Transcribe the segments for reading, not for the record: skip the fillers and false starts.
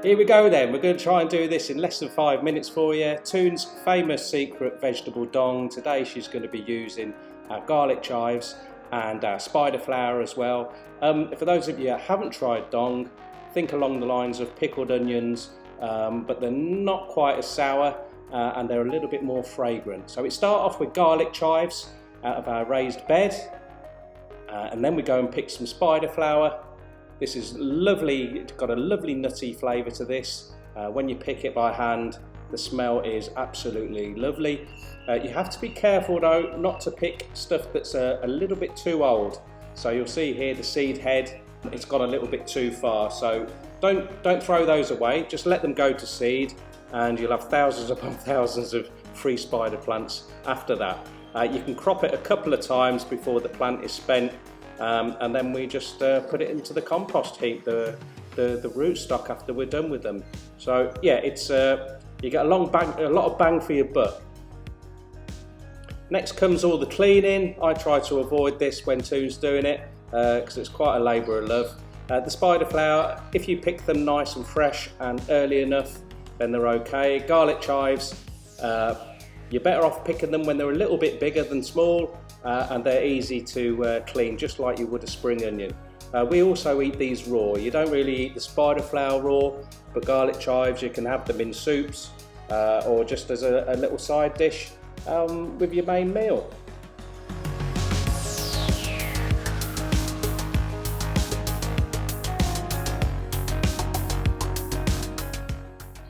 Here we go then, we're going to try and do this in less than 5 minutes for you. Toon's famous secret vegetable dong. Today she's going to be using our garlic chives and our spider flower as well. For those of you that haven't tried dong, think along the lines of pickled onions, but they're not quite as sour and they're a little bit more fragrant. So we start off with garlic chives out of our raised bed, and then we go and pick some spider flower. This is lovely, it's got a lovely nutty flavour to this. When you pick it by hand, the smell is absolutely lovely. You have to be careful though not to pick stuff that's a little bit too old. So you'll see here the seed head, it's gone a little bit too far. So don't throw those away, just let them go to seed and you'll have thousands upon thousands of free spider plants after that. You can crop it a couple of times before the plant is spent. And then we just put it into the compost heap, the rootstock, after we're done with them. So yeah, it's you get a lot of bang for your buck. Next comes all the cleaning. I try to avoid this when Toon's doing it because it's quite a labour of love. The spider flower, if you pick them nice and fresh and early enough, then they're okay. Garlic chives, you're better off picking them when they're a little bit bigger than small. And they're easy to clean, just like you would a spring onion. We also eat these raw. You don't really eat the spider flower raw, but garlic chives, you can have them in soups or just as a little side dish with your main meal.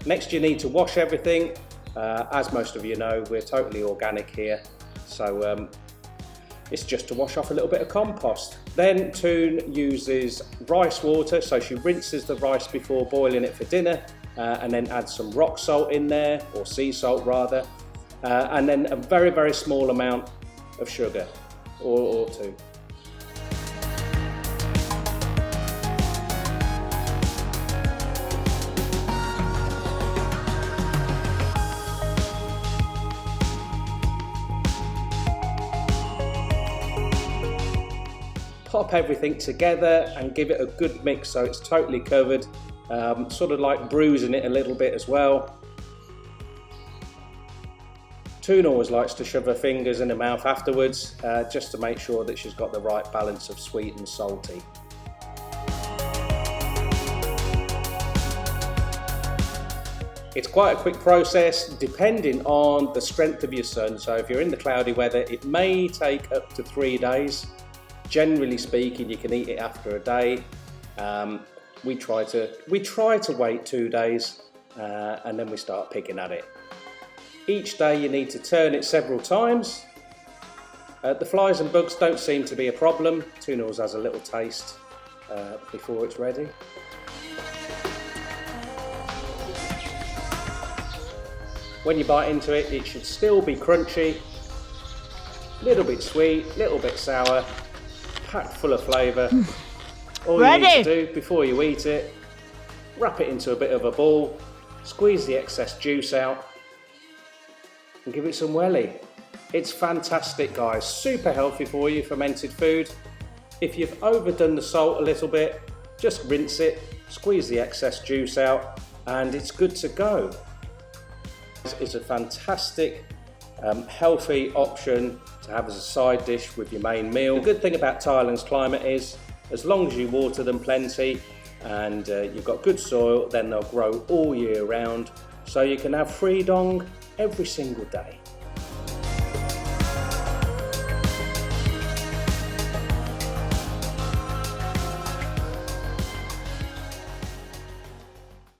Next, you need to wash everything. As most of you know, we're totally organic here, so it's just to wash off a little bit of compost. Then Toon uses rice water, so she rinses the rice before boiling it for dinner and then adds some rock salt in there, or sea salt rather, and then a very, very small amount of sugar, or two. Pop everything together and give it a good mix so it's totally covered, sort of like bruising it a little bit as well. Toon always likes to shove her fingers in her mouth afterwards, just to make sure that she's got the right balance of sweet and salty. It's quite a quick process depending on the strength of your sun. So if you're in the cloudy weather, it may take up to 3 days. Generally speaking, you can eat it after a day. We try to wait 2 days and then we start picking at it. Each day you need to turn it several times. The flies and bugs don't seem to be a problem. Toon always has a little taste before it's ready. When you bite into it, it should still be crunchy, little bit sweet, little bit sour, packed full of flavour. All you need to do before you eat it, wrap it into a bit of a ball, squeeze the excess juice out and give it some welly. It's fantastic, guys, super healthy for you, fermented food. If you've overdone the salt a little bit, just rinse it, squeeze the excess juice out and it's good to go. It's a fantastic healthy option to have as a side dish with your main meal. The good thing about Thailand's climate is, as long as you water them plenty and you've got good soil, then they'll grow all year round. So you can have free dong every single day.